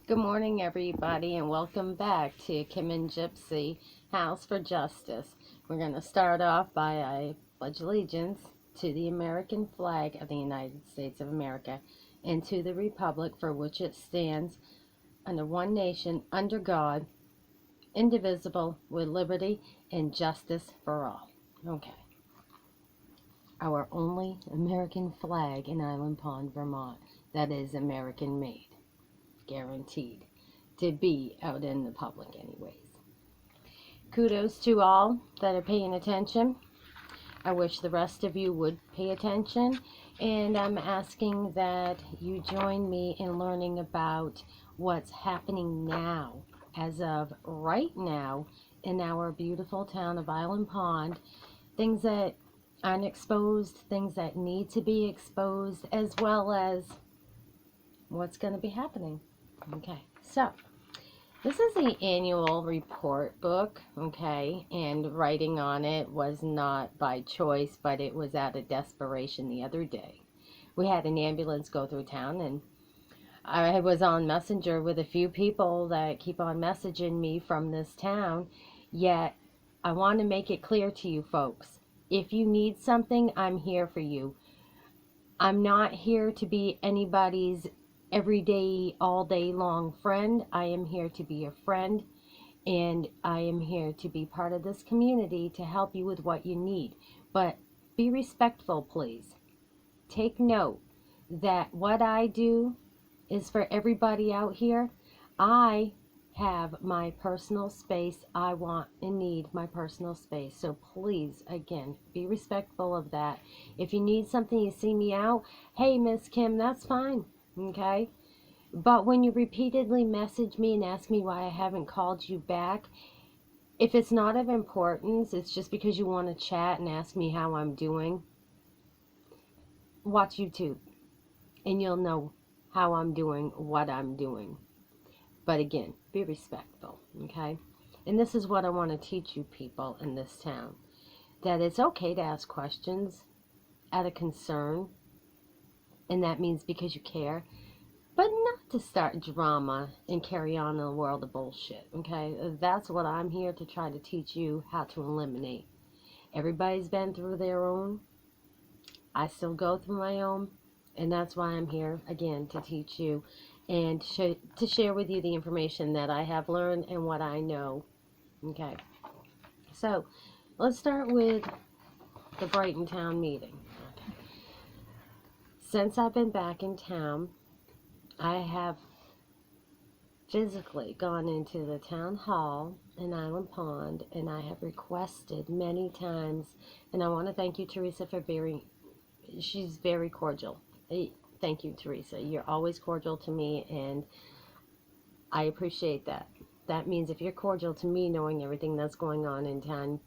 Good morning, everybody, and welcome back to Kim and Gypsy House for Justice. We're going to start off by I pledge allegiance to the American flag of the United States of America and to the republic for which it stands, under one nation, under God, indivisible, with liberty and justice for all. Okay. Our only American flag in Island Pond, Vermont, that is American made. Guaranteed to be out in the public anyways. Kudos to all that are paying attention. I wish the rest of you would pay attention, and I'm asking that you join me in learning about what's happening now, as of right now, in our beautiful town of Island Pond. Things that aren't exposed, things that need to be exposed, as well as what's going to be happening. Okay, so this is the annual report book, okay, and writing on it was not by choice, but it was out of desperation the other day. We had an ambulance go through town, and I was on Messenger with a few people that keep on messaging me from this town, yet I want to make it clear to you folks, if you need something, I'm here for you. I'm not here to be anybody's everyday, all day long friend. I am here to be a friend, and I am here to be part of this community to help you with what you need. But be respectful, please. Take note that what I do is for everybody out here. I have my personal space. I want and need my personal space. So please, again, be respectful of that. If you need something, you see me out, hey, Miss Kim, that's fine, okay? But when you repeatedly message me and ask me why I haven't called you back, if it's not of importance, it's just because you want to chat and ask me how I'm doing, watch YouTube and you'll know how I'm doing, what I'm doing. But again, be respectful, okay? And this is what I want to teach you people in this town. That it's okay to ask questions out of concern. And that means because you care. But not to start drama and carry on in a world of bullshit, okay? That's what I'm here to try to teach you how to eliminate. Everybody's been through their own. I still go through my own. And that's why I'm here, again, to teach you and to share with you the information that I have learned and what I know. Okay, so let's start with the Brighton Town meeting. Okay. Since I've been back in town, I have physically gone into the town hall in Island Pond, and I have requested many times, and I want to thank you, Teresa, for she's very cordial. Thank you, Teresa. You're always cordial to me, and I appreciate that. That means if you're cordial to me, knowing everything that's going on in town,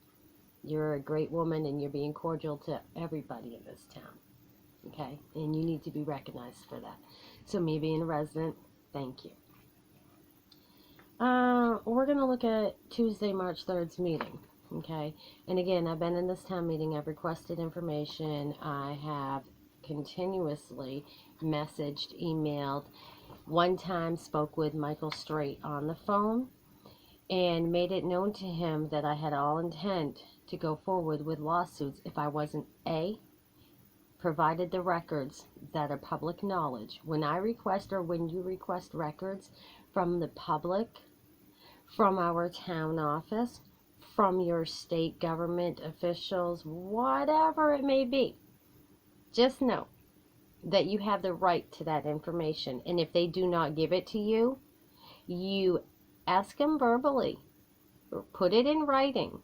you're a great woman, and you're being cordial to everybody in this town. Okay? And you need to be recognized for that. So me being a resident, thank you. We're going to look at Tuesday, March 3rd's meeting. Okay? And again, I've been in this town meeting. I've requested information. I have continuously messaged, emailed, one time spoke with Michael Straight on the phone and made it known to him that I had all intent to go forward with lawsuits if I wasn't A, provided the records that are public knowledge. When I request, or when you request records from the public, from our town office, from your state government officials, whatever it may be, just know that you have the right to that information. And if they do not give it to you, you ask them verbally, or put it in writing.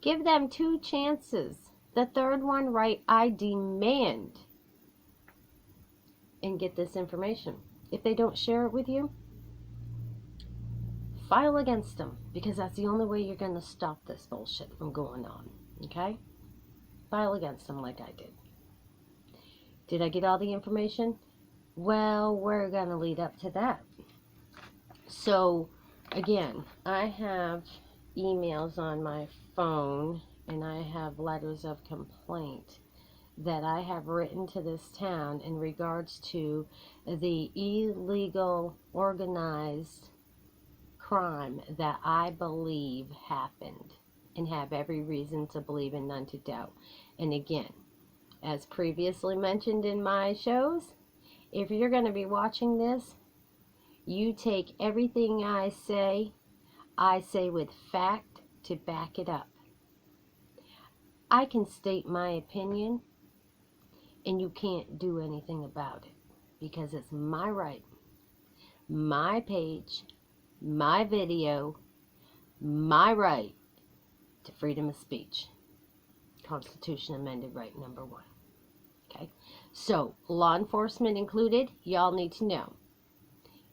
Give them 2 chances. The third one, write, I demand, and get this information. If they don't share it with you, file against them, because that's the only way you're going to stop this bullshit from going on. Okay? File against them like I did. Did I get all the information? Well, we're going to lead up to that. So, again, I have emails on my phone, and I have letters of complaint that I have written to this town in regards to the illegal organized crime that I believe happened and have every reason to believe and none to doubt. And again, as previously mentioned in my shows, if you're going to be watching this, you take everything I say with fact to back it up. I can state my opinion, and you can't do anything about it because it's my right, my page, my video, my right to freedom of speech. Constitution amended right number 1. Okay, so law enforcement included, y'all need to know,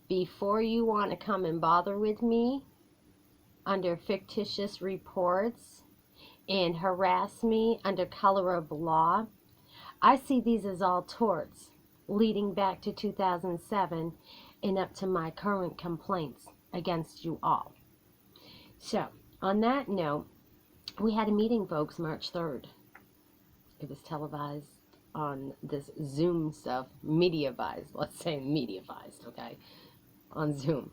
before you want to come and bother with me under fictitious reports and harass me under color of law, I see these as all torts leading back to 2007 and up to my current complaints against you all. So, on that note, we had a meeting, folks, March 3rd. It was televised on this Zoom stuff, mediavized, let's say mediavized, okay, on Zoom,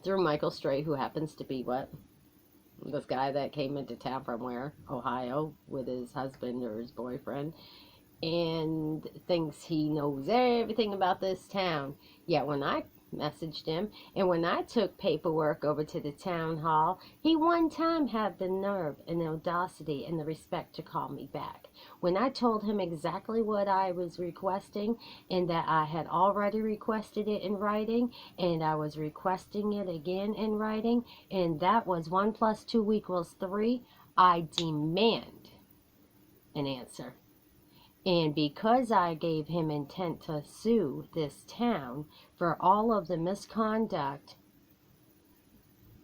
through Michael Stray, who happens to be what? This guy that came into town from where? Ohio, with his husband or his boyfriend, and thinks he knows everything about this town. Yet when I messaged him, and when I took paperwork over to the town hall, he one time had the nerve and the audacity and the respect to call me back. When I told him exactly what I was requesting, and that I had already requested it in writing, and I was requesting it again in writing, and that was 1 + 2 = 3, I demand an answer. And because I gave him intent to sue this town for all of the misconduct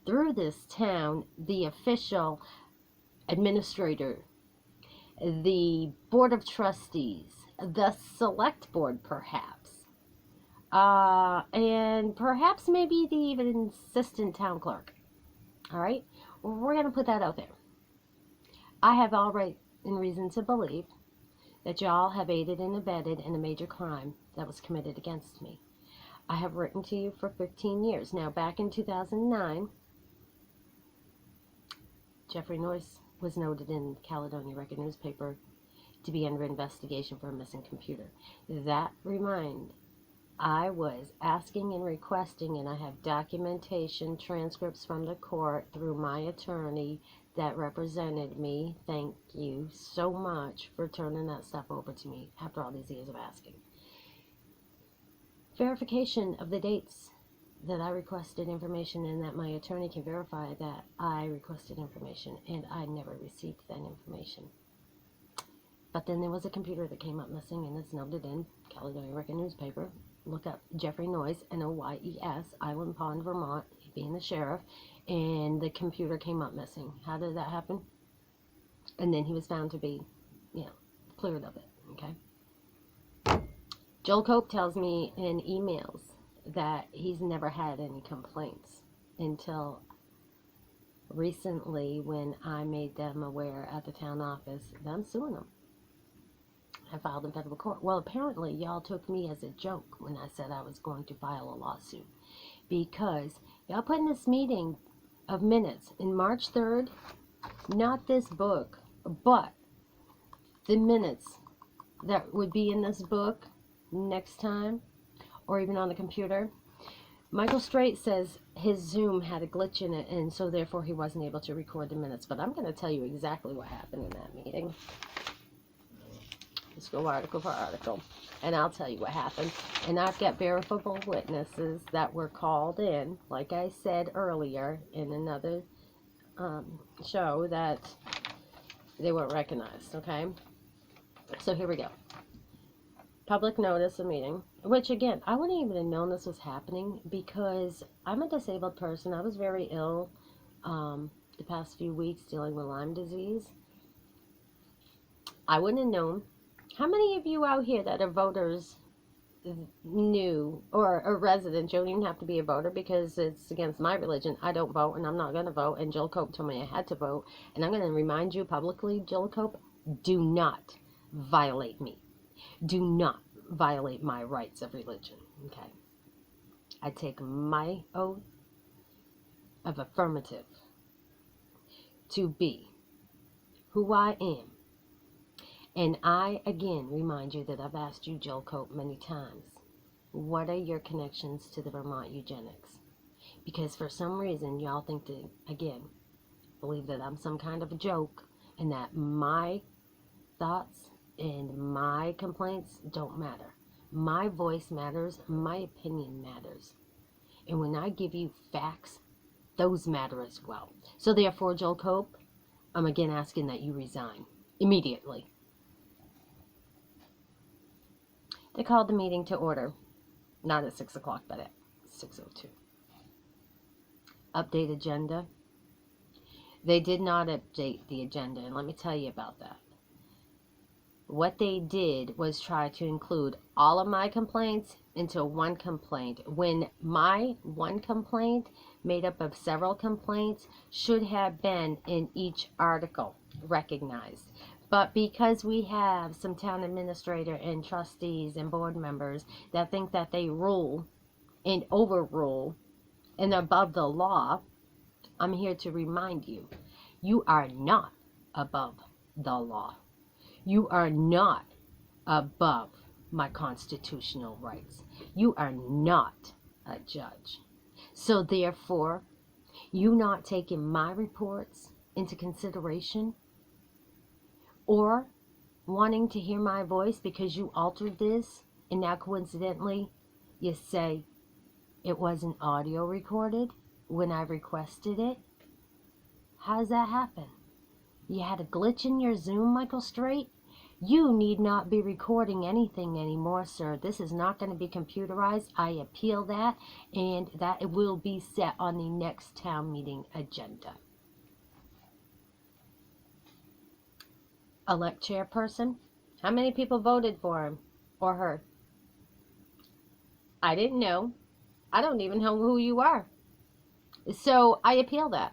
through this town, the official administrator, the board of trustees, the select board perhaps, and perhaps maybe the even assistant town clerk. All right, we're going to put that out there. I have all right and reason to believe that y'all have aided and abetted in a major crime that was committed against me. I have written to you for 15 years. Now, back in 2009, Jeffrey Noyce was noted in the Caledonia Record newspaper to be under investigation for a missing computer. That remind, I was asking and requesting, and I have documentation, transcripts from the court through my attorney that represented me. Thank you so much for turning that stuff over to me after all these years of asking. Verification of the dates that I requested information, and that my attorney can verify that I requested information, and I never received that information. But then there was a computer that came up missing, and it's noted in Caledonia Record newspaper. Look up Jeffrey Noyce, Noyes, Island Pond, Vermont, being the sheriff, and the computer came up missing. How did that happen? And then he was found to be, cleared of it, okay? Joel Cope tells me in emails that he's never had any complaints until recently when I made them aware at the town office that I'm suing them. I filed in federal court. Well, apparently y'all took me as a joke when I said I was going to file a lawsuit, because y'all put in this meeting of minutes in March 3rd, not this book, but the minutes that would be in this book next time, or even on the computer. Michael Strait says his Zoom had a glitch in it, and so therefore he wasn't able to record the minutes. But I'm going to tell you exactly what happened in that meeting. Let's go article for article, and I'll tell you what happened. And I've got verifiable witnesses that were called in, like I said earlier in another show, that they weren't recognized, okay? So here we go. Public notice of meeting, which again, I wouldn't even have known this was happening because I'm a disabled person. I was very ill the past few weeks dealing with Lyme disease. I wouldn't have known. How many of you out here that are voters knew, or a resident, you don't even have to be a voter because it's against my religion. I don't vote, and I'm not going to vote, and Joel Cope told me I had to vote, and I'm going to remind you publicly, Joel Cope, do not violate me. Do not violate my rights of religion. Okay. I take my oath of affirmative to be who I am. And I, again, remind you that I've asked you, Joel Cope, many times, what are your connections to the Vermont eugenics? Because for some reason, y'all think that, again, believe that I'm some kind of a joke and that my thoughts and my complaints don't matter. My voice matters. My opinion matters. And when I give you facts, those matter as well. So therefore, Joel Cope, I'm again asking that you resign immediately. They called the meeting to order, not at 6 o'clock, but at 6:02. Update agenda. They did not update the agenda, and let me tell you about that. What they did was try to include all of my complaints into one complaint, when my one complaint, made up of several complaints, should have been in each article recognized. But because we have some town administrator and trustees and board members that think that they rule and overrule and above the law, I'm here to remind you, you are not above the law. You are not above my constitutional rights. You are not a judge. So therefore, you not taking my reports into consideration or wanting to hear my voice because you altered this and now coincidentally you say it wasn't audio recorded when I requested it. How does that happen? You had a glitch in your Zoom, Michael Straight? You need not be recording anything anymore, sir. This is not going to be computerized. I appeal that, and that will be set on the next town meeting agenda. Elect chairperson. How many people voted for him or her? I didn't know. I don't even know who you are. So I appeal that.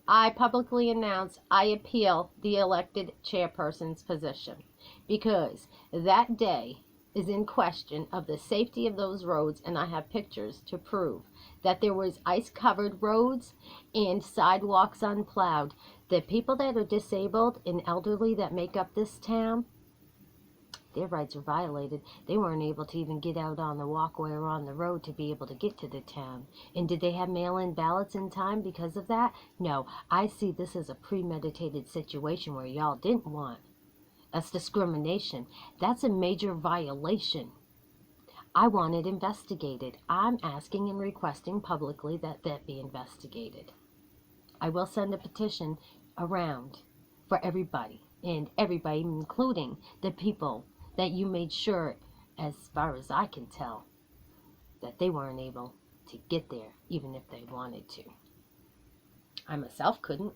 I publicly announce I appeal the elected chairperson's position because that day is in question of the safety of those roads, and I have pictures to prove that there was ice-covered roads and sidewalks unplowed. The people that are disabled and elderly that make up this town, their rights were violated. They weren't able to even get out on the walkway or on the road to be able to get to the town. And did they have mail-in ballots in time because of that? No. I see this as a premeditated situation where y'all didn't want. That's discrimination. That's a major violation. I want it investigated. I'm asking and requesting publicly that that be investigated. I will send a petition around for everybody, and everybody, including the people that you made sure, as far as I can tell, that they weren't able to get there, even if they wanted to. I myself couldn't.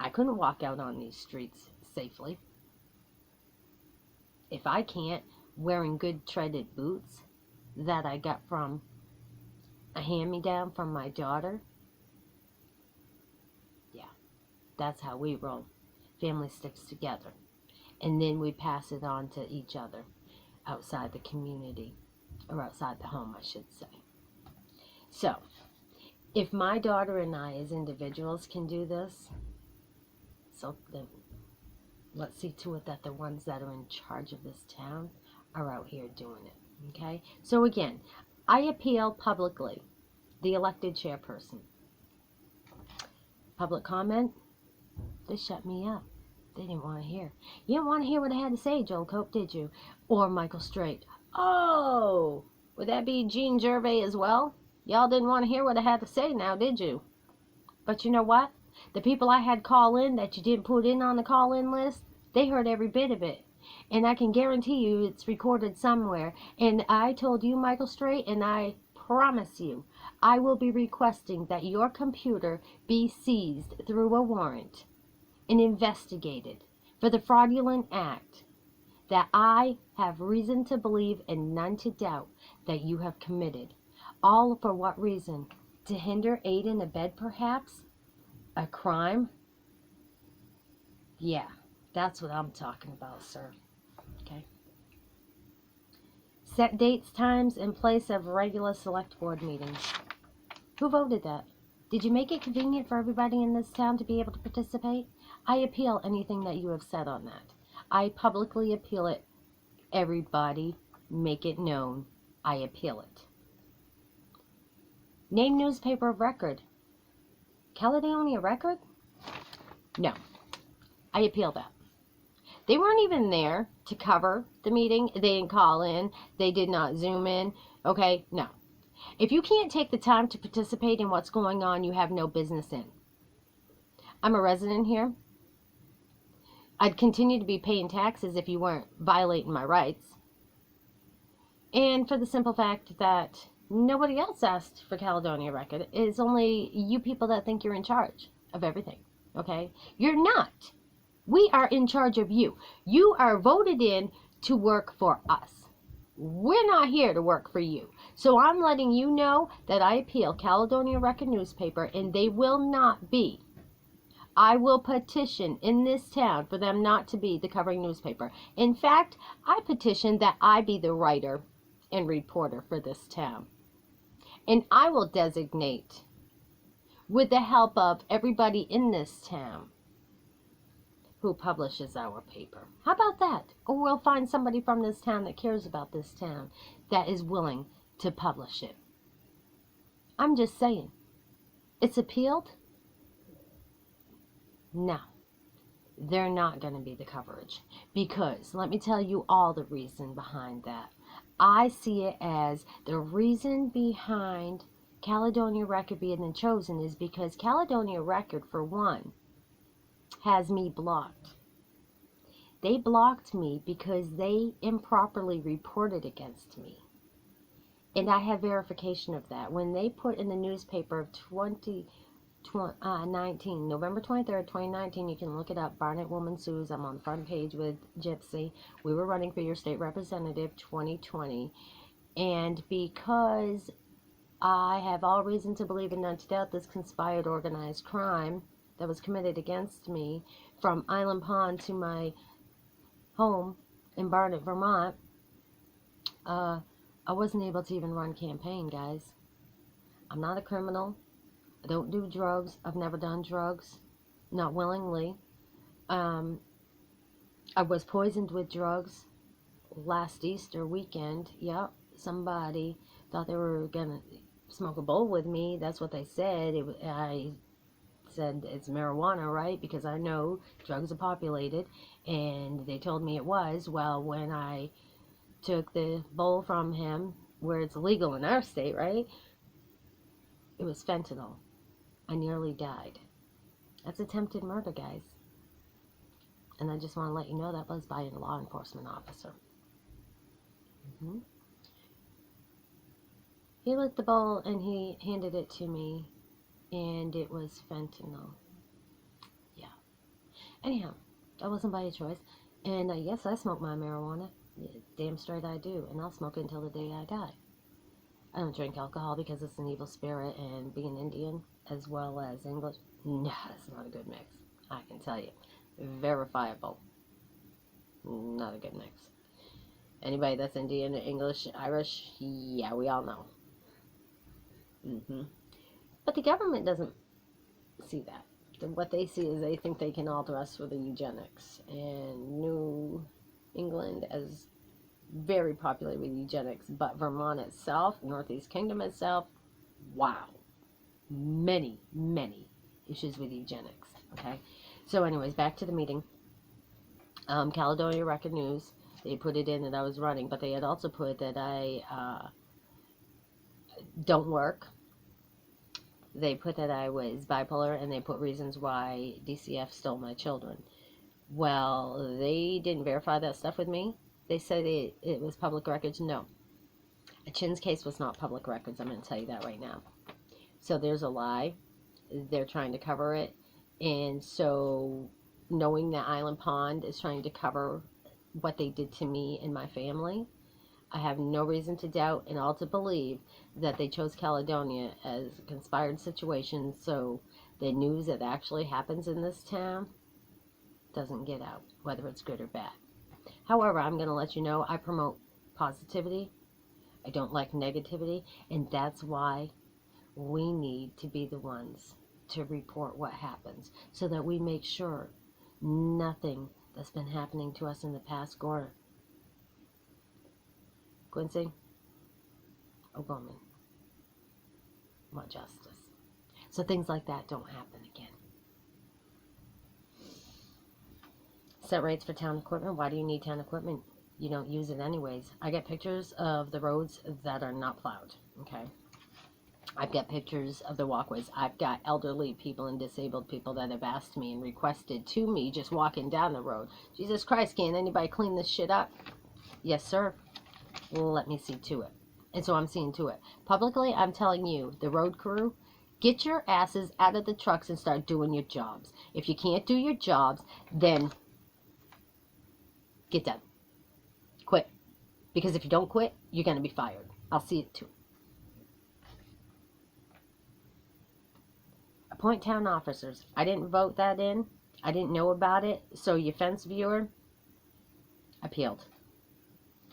I couldn't walk out on these streets safely. If I can't, wearing good treaded boots that I got from a hand-me-down from my daughter, yeah, that's how we roll. Family sticks together. And then we pass it on to each other outside the community, or outside the home, I should say. So, if my daughter and I as individuals can do this, so then let's see to it that the ones that are in charge of this town are out here doing it, okay? So again, I appeal publicly the elected chairperson. Public comment, they shut me up. They didn't want to hear. You didn't want to hear what I had to say, Joel Cope, did you? Or Michael Straight. Oh, would that be Gene Gervais as well? Y'all didn't want to hear what I had to say now, did you? But you know what? The people I had call in that you didn't put in on the call-in list, they heard every bit of it. And I can guarantee you it's recorded somewhere. And I told you, Michael Straight, and I promise you, I will be requesting that your computer be seized through a warrant and investigated for the fraudulent act that I have reason to believe and none to doubt that you have committed. All for what reason? To hinder, aid, and abet perhaps? A crime? Yeah, That's what I'm talking about, sir. Okay. Set dates, times, and place of regular select board meetings. Who voted that? Did you make it convenient for everybody in this town to be able to participate? I appeal anything that you have said on that. I publicly appeal it. Everybody, make it known. I appeal it. Name newspaper of record. Caledonia Record? No. I appeal that. They weren't even there to cover the meeting. They didn't call in. They did not Zoom in. Okay? No. If you can't take the time to participate in what's going on, you have no business in. I'm a resident here. I'd continue to be paying taxes if you weren't violating my rights. And for the simple fact that nobody else asked for Caledonia Record. It's only you people that think you're in charge of everything. Okay? You're not. We are in charge of you. You are voted in to work for us. We're not here to work for you. So I'm letting you know that I appeal Caledonia Record newspaper, and they will not be. I will petition in this town for them not to be the covering newspaper. In fact, I petition that I be the writer and reporter for this town. And I will designate, with the help of everybody in this town, who publishes our paper. How about that? Or we'll find somebody from this town that cares about this town that is willing to publish it. I'm just saying. It's appealed? No. They're not going to be the coverage. Because, let me tell you all the reason behind that. I see it as the reason behind Caledonia Record being chosen is because Caledonia Record, for one, has me blocked. They blocked me because they improperly reported against me. And I have verification of that. When they put in the newspaper of 2019, November 23rd, 2019, you can look it up, Barnett Woman Sues. I'm on the front page with Gypsy. We were running for your state representative 2020. And because I have all reason to believe and none to doubt this conspired organized crime that was committed against me from Island Pond to my home in Barnett, Vermont, I wasn't able to even run campaign, guys. I'm not a criminal. I don't do drugs. I've never done drugs, not willingly. I was poisoned with drugs last Easter weekend. Yep, somebody thought they were gonna smoke a bowl with me. That's what they said. I said it's marijuana, right? Because I know drugs are populated, and they told me it was. Well, when I took the bowl from him, where it's illegal in our state, right? It was fentanyl. I nearly died. That's attempted murder, guys. And I just want to let you know that was by a law enforcement officer. He licked the bowl and he handed it to me, and it was fentanyl. Yeah. Anyhow, that wasn't by a choice. And yes, I smoke my marijuana. Yeah, damn straight I do. And I'll smoke it until the day I die. I don't drink alcohol because it's an evil spirit, and being Indian as well as English, no, that's not a good mix. I can tell you. Verifiable. Not a good mix. Anybody that's Indian, English, Irish, yeah, we all know. But the government doesn't see that. What they see is they think they can alter us with the eugenics. And New England is very popular with eugenics, but Vermont itself, Northeast Kingdom itself, wow. Many, many issues with eugenics. Okay? So anyways, back to the meeting. Caledonia Record News, they put it in that I was running, but they had also put that I don't work. They put that I was bipolar, and they put reasons why DCF stole my children. Well, they didn't verify that stuff with me. They said it was public records. No. A Chin's case was not public records. I'm going to tell you that right now. So there's a lie. They're trying to cover it. And so knowing that Island Pond is trying to cover what they did to me and my family, I have no reason to doubt and all to believe that they chose Caledonia as a conspired situation, so the news that actually happens in this town doesn't get out, whether it's good or bad. However, I'm going to let you know I promote positivity. I don't like negativity, and that's why we need to be the ones to report what happens so that we make sure nothing that's been happening to us in the past. Quincy O'Gorman want justice. So things like that don't happen again. Set rates for town equipment. Why do you need town equipment? You don't use it anyways. I get pictures of the roads that are not plowed, okay? I've got pictures of the walkways. I've got elderly people and disabled people that have asked me and requested to me just walking down the road, Jesus Christ, can't anybody clean this shit up? Yes, sir. Well, let me see to it. And so I'm seeing to it. Publicly, I'm telling you, the road crew, get your asses out of the trucks and start doing your jobs. If you can't do your jobs, then get done. Quit. Because if you don't quit, you're going to be fired. I'll see it too. Appoint town officers. I didn't vote that in. I didn't know about it. So your fence viewer appealed.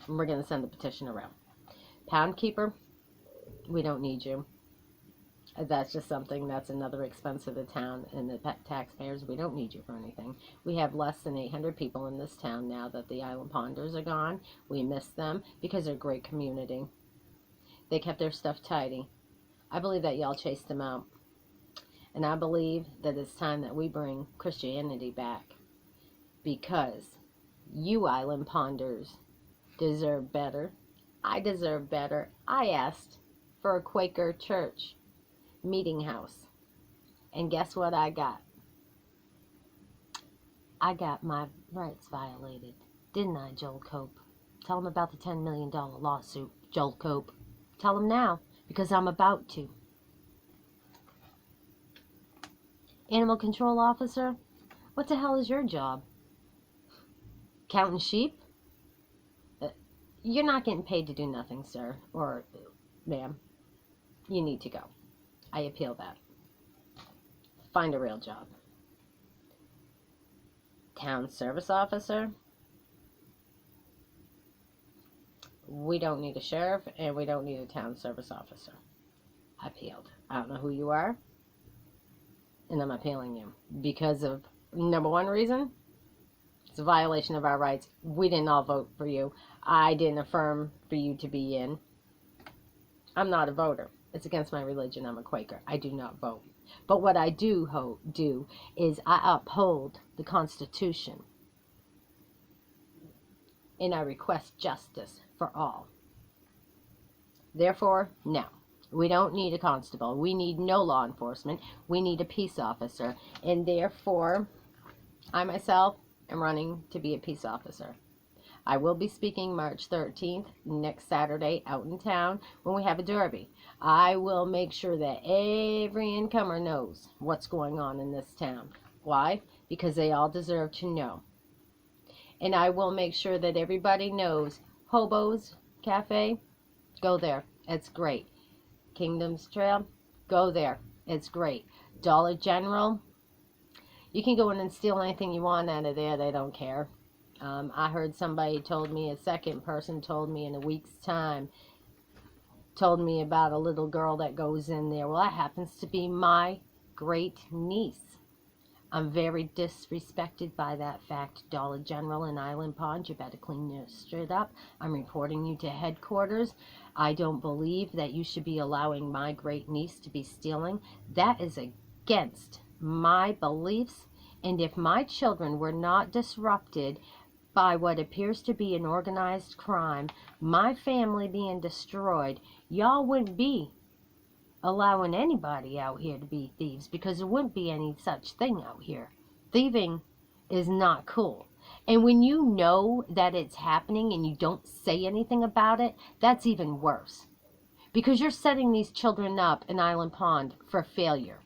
And we're going to send the petition around. Pound keeper, we don't need you. That's just something that's another expense of the town and the taxpayers. We don't need you for anything. We have less than 800 people in this town now that the Island Ponders are gone. We miss them because they're a great community. They kept their stuff tidy. I believe that y'all chased them out. And I believe that it's time that we bring Christianity back, because you Island Ponders deserve better. I deserve better. I asked for a Quaker church meeting house. And guess what I got? I got my rights violated. Didn't I, Joel Cope? Tell him about the $10 million lawsuit, Joel Cope. Tell him now, because I'm about to. Animal control officer? What the hell is your job? Counting sheep? You're not getting paid to do nothing, sir. Or, ma'am. You need to go. I appeal that. Find a real job. Town service officer? We don't need a sheriff, and we don't need a town service officer. I appealed. I don't know who you are, and I'm appealing you because of, number one reason, it's a violation of our rights. We didn't all vote for you. I didn't affirm for you to be in. I'm not a voter. It's against my religion. I'm a Quaker. I do not vote. But what I do is I uphold the Constitution, and I request justice for all. Therefore, no. We don't need a constable. We need no law enforcement. We need a peace officer. And therefore, I myself am running to be a peace officer. I will be speaking March 13th, next Saturday, out in town when we have a derby. I will make sure that every incomer knows what's going on in this town. Why? Because they all deserve to know. And I will make sure that everybody knows Hobo's Cafe, go there. It's great. Kingdom's Trail, go there. It's great. Dollar General, you can go in and steal anything you want out of there. They don't care. I heard somebody told me, a second person told me in a week's time, told me about a little girl that goes in there. Well, that happens to be my great niece. I'm very disrespected by that fact. Dollar General in Island Pond, you better clean your shit up. I'm reporting you to headquarters. I don't believe that you should be allowing my great niece to be stealing. That is against my beliefs. And if my children were not disrupted by what appears to be an organized crime, my family being destroyed, y'all wouldn't be allowing anybody out here to be thieves, because there wouldn't be any such thing out here. Thieving is not cool. And when you know that it's happening and you don't say anything about it, that's even worse. Because you're setting these children up in Island Pond for failure.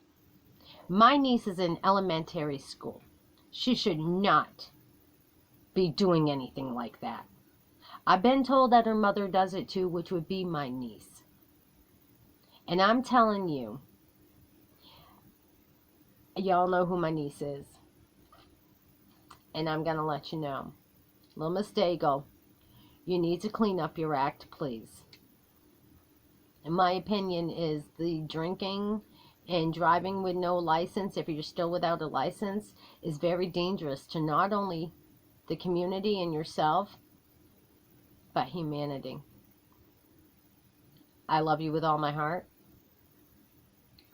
My niece is in elementary school. She should not be doing anything like that. I've been told that her mother does it too, which would be my niece. And I'm telling you, y'all know who my niece is. and I'm going to let you know. Little Miss Daigle, you need to clean up your act, please. In my opinion, is the drinking and driving with no license, if you're still without a license, is very dangerous to not only the community and yourself, but humanity. I love you with all my heart.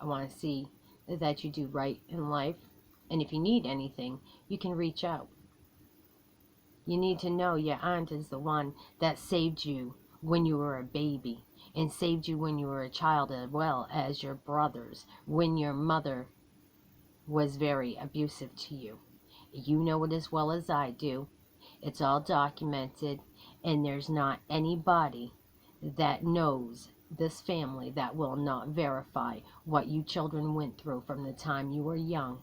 I want to see that you do right in life. And if you need anything, you can reach out. You need to know your aunt is the one that saved you when you were a baby and saved you when you were a child, as well as your brothers when your mother was very abusive to you. You know it as well as I do. It's all documented, and there's not anybody that knows this family that will not verify what you children went through from the time you were young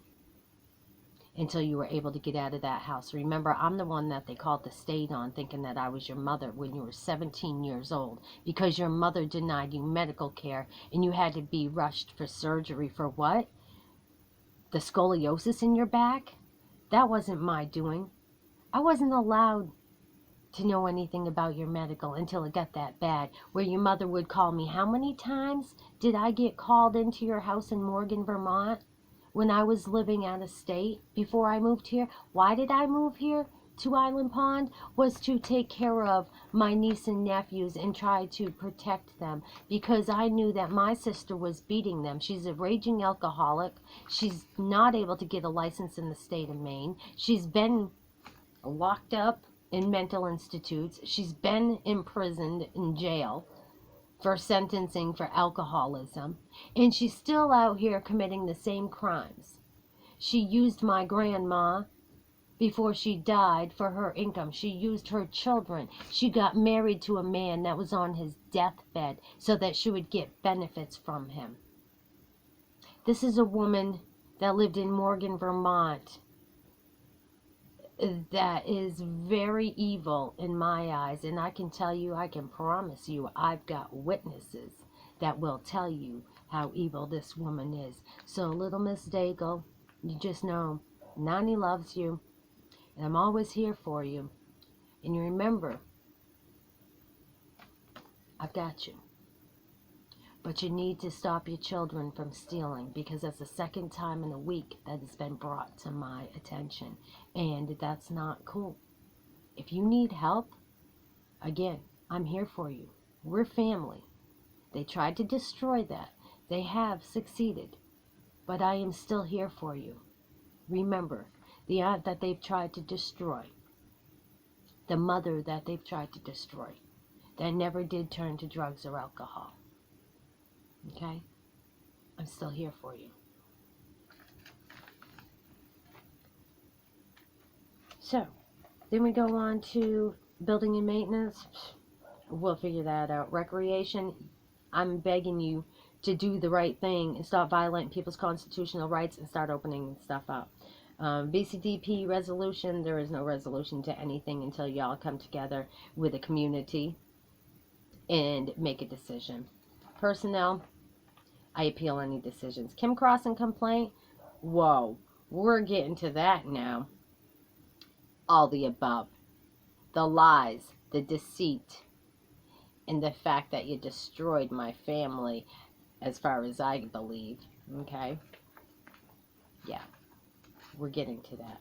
until you were able to get out of that house. Remember, I'm the one that they called the state on, thinking that I was your mother when you were 17 years old, because your mother denied you medical care and you had to be rushed for surgery for what? The scoliosis in your back? That wasn't my doing. I wasn't allowed to know anything about your medical until it got that bad, where your mother would call me. How many times did I get called into your house in Morgan, Vermont, when I was living out of state before I moved here? Why did I move here to Island Pond? Was to take care of my niece and nephews and try to protect them, because I knew that my sister was beating them. She's a raging alcoholic. She's not able to get a license in the state of Maine. She's been locked up in mental institutes. She's been imprisoned in jail for sentencing for alcoholism, and she's still out here committing the same crimes. She used my grandma before she died for her income. She used her children. She got married to a man that was on his deathbed so that she would get benefits from him. This is a woman that lived in Morgan, Vermont, that is very evil in my eyes, and I can tell you, I can promise you, I've got witnesses that will tell you how evil this woman is. So, little Miss Daigle, you just know Nani loves you, and I'm always here for you. And you remember, I've got you. But you need to stop your children from stealing, because that's the second time in a week that it's been brought to my attention. And that's not cool. If you need help, again, I'm here for you. We're family. They tried to destroy that. They have succeeded. But I am still here for you. Remember, the aunt that they've tried to destroy, the mother that they've tried to destroy, that never did turn to drugs or alcohol. Okay? I'm still here for you. So, then we go on to building and maintenance. We'll figure that out. Recreation, I'm begging you to do the right thing and stop violating people's constitutional rights and start opening stuff up. BCDP resolution, there is no resolution to anything until y'all come together with a community and make a decision. Personnel, I appeal any decisions. Kim Crossing complaint, whoa, we're getting to that now. All the above. The lies, the deceit, and the fact that you destroyed my family, as far as I believe. Okay? Yeah. We're getting to that.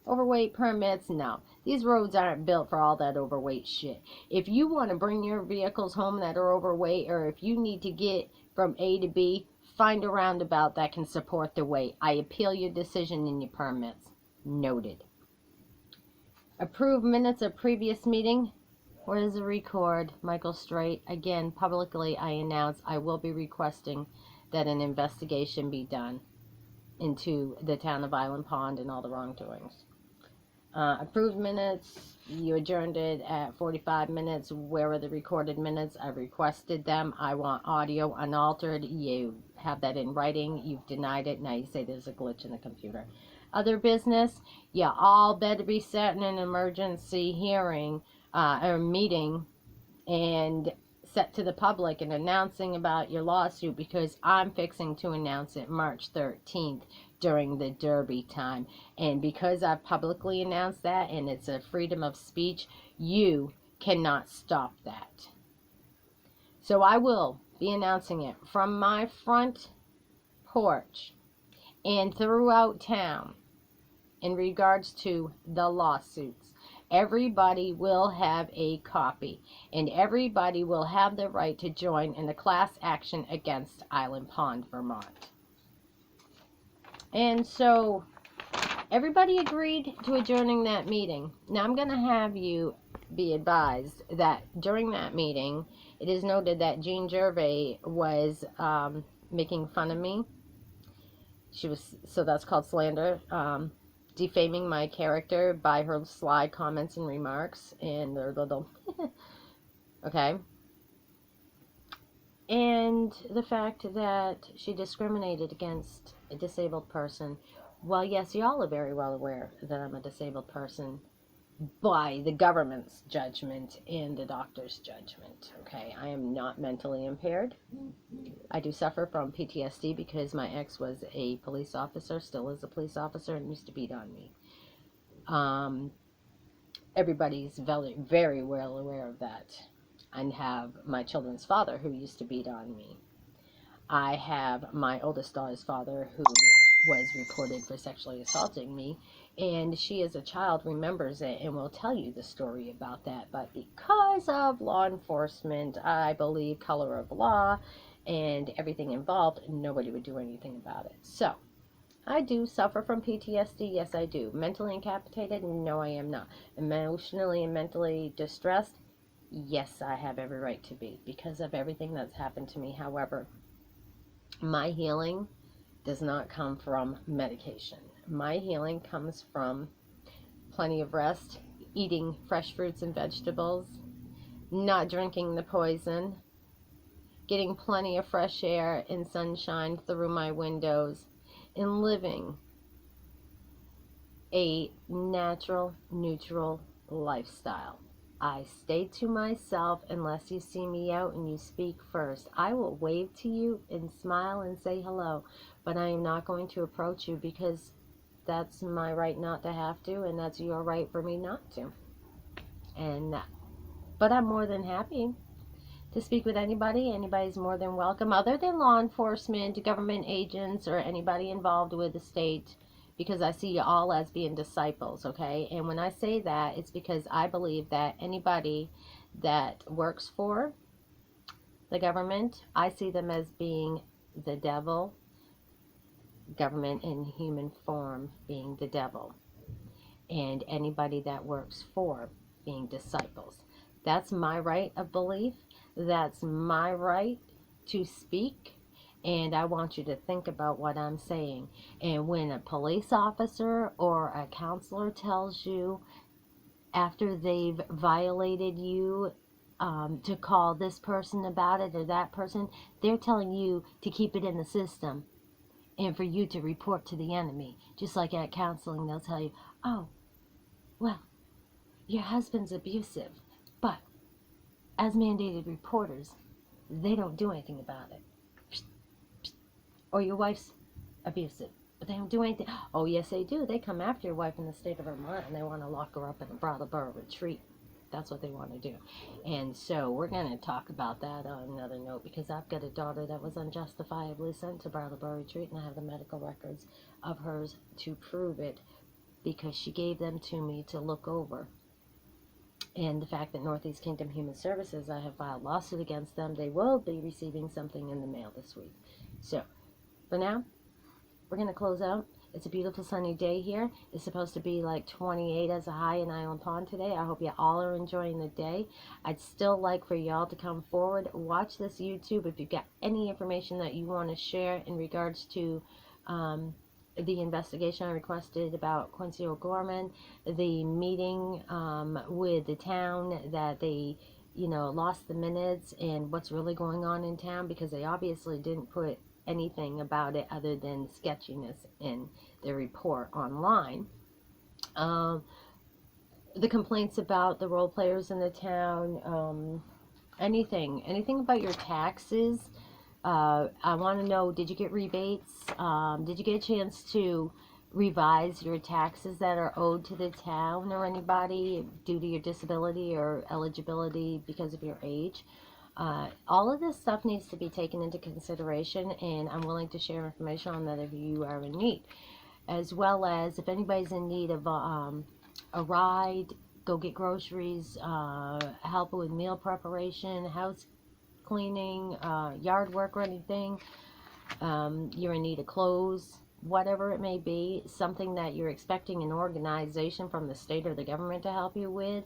Overweight permits, no. These roads aren't built for all that overweight shit. If you want to bring your vehicles home that are overweight, or if you need to get from A to B, find a roundabout that can support the weight. I appeal your decision in your permits. Noted. Approve minutes of previous meeting. Where's the record? Michael Strait. Again, publicly I announce I will be requesting that an investigation be done into the town of Island Pond and all the wrongdoings. Approved minutes, you adjourned it at 45 minutes. Where are the recorded minutes? I requested them. I want audio unaltered. You have that in writing. You've denied it. Now you say there's a glitch in the computer. Other business, you all better be setting an emergency hearing or meeting and set to the public and announcing about your lawsuit, because I'm fixing to announce it March 13th during the Derby time. And because I've publicly announced that, and it's a freedom of speech, you cannot stop that. So I will be announcing it from my front porch and throughout town in regards to the lawsuits. Everybody will have a copy, and everybody will have the right to join in the class action against Island Pond, Vermont. And so everybody agreed to adjourning that meeting. Now I'm going to have you be advised that during that meeting, it is noted that Jean Gervais was making fun of me. She was, so that's called slander, defaming my character by her sly comments and remarks and their little okay, and the fact that she discriminated against a disabled person. Well, yes, y'all are very well aware that I'm a disabled person by the government's judgment and the doctor's judgment. Okay, I am not mentally impaired. I do suffer from PTSD because my ex was a police officer, still is a police officer, and used to beat on me. Everybody's very, very well aware of that. I have my children's father who used to beat on me. I have my oldest daughter's father who was reported for sexually assaulting me, and she as a child remembers it and will tell you the story about that. But because of law enforcement, I believe color of law and everything involved, nobody would do anything about it. So I do suffer from PTSD. Yes, I do. Mentally incapacitated? No, I am not. Emotionally and mentally distressed? Yes, I have every right to be because of everything that's happened to me. However, my healing does not come from medication. My healing comes from plenty of rest, eating fresh fruits and vegetables, not drinking the poison, getting plenty of fresh air and sunshine through my windows, and living a natural, neutral lifestyle. I stay to myself unless you see me out and you speak first. I will wave to you and smile and say hello, but I am not going to approach you because that's my right not to have to, and that's your right for me not to. But I'm more than happy to speak with anybody. Anybody's more than welcome, other than law enforcement, government agents, or anybody involved with the state, because I see you all as being disciples, okay? And when I say that, it's because I believe that anybody that works for the government, I see them as being the devil, government in human form being the devil, and anybody that works for being disciples. That's my right of belief. That's my right to speak. And I want you to think about what I'm saying. And when a police officer or a counselor tells you after they've violated you to call this person about it or that person, they're telling you to keep it in the system and for you to report to the enemy. Just like at counseling, they'll tell you, oh, well, your husband's abusive, but as mandated reporters, they don't do anything about it. Or your wife's abusive, but they don't do anything. Oh, yes, they do. They come after your wife in the state of Vermont, and they want to lock her up in a Brattleboro retreat. That's what they want to do. And so we're going to talk about that on another note, because I've got a daughter that was unjustifiably sent to Brattleboro retreat, and I have the medical records of hers to prove it, because she gave them to me to look over. And the fact that Northeast Kingdom Human Services, I have filed lawsuit against them. They will be receiving something in the mail this week. So for now, we're going to close out. It's a beautiful sunny day here. It's supposed to be like 28 as a high in Island Pond today. I hope you all are enjoying the day. I'd still like for y'all to come forward, watch this YouTube. If you've got any information that you want to share in regards to the investigation I requested about Quincy O'Gorman, the meeting with the town that they, lost the minutes, and what's really going on in town, because they obviously didn't put anything about it other than sketchiness in the report online. The complaints about the role players in the town, anything about your taxes, I want to know, did you get rebates? Did you get a chance to revise your taxes that are owed to the town or anybody due to your disability or eligibility because of your age? All of this stuff needs to be taken into consideration, and I'm willing to share information on that if you are in need. As well as if anybody's in need of a ride, go get groceries, help with meal preparation, house cleaning, yard work or anything, you're in need of clothes, whatever it may be, something that you're expecting an organization from the state or the government to help you with,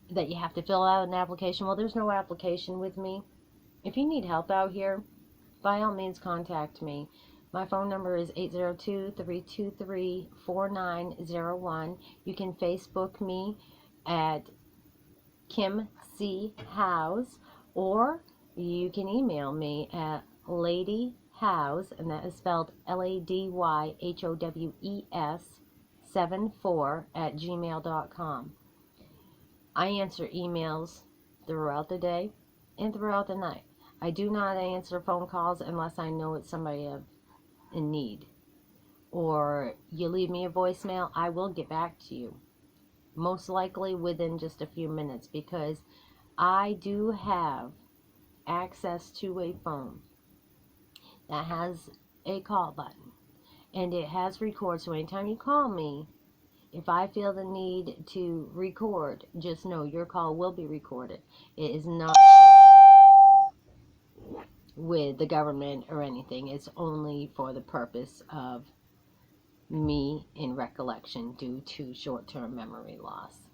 that you have to fill out an application. Well, there's no application with me. If you need help out here, by all means contact me. My phone number is 802-323-4901. You can Facebook me at Kim C. Howes, or you can email me at Lady Howes, and that is spelled LADYHOWES 74 at gmail.com. I answer emails throughout the day and throughout the night. I do not answer phone calls unless I know it's somebody in need. Or you leave me a voicemail, I will get back to you. Most likely within just a few minutes, because I do have access to a phone that has a call button, and it has record. So anytime you call me, if I feel the need to record, just know your call will be recorded. It is not with the government or anything. It's only for the purpose of me in recollection due to short-term memory loss.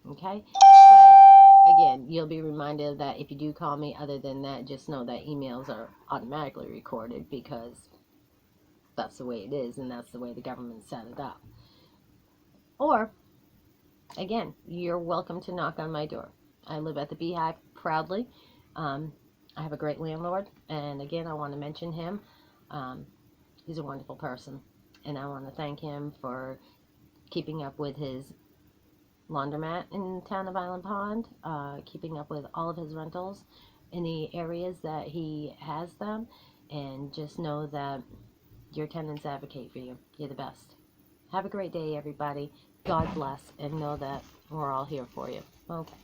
Okay? But again, you'll be reminded that if you do call me, other than that, just know that emails are automatically recorded, because that's the way it is, and that's the way the government set it up. Or, again, you're welcome to knock on my door. I live at the Beehive proudly. I have a great landlord, and again, I want to mention him. He's a wonderful person, and I want to thank him for keeping up with his laundromat in the town of Island Pond, keeping up with all of his rentals in the areas that he has them, and just know that your tenants advocate for you. You're the best. Have a great day, everybody. God bless, and know that we're all here for you. Okay.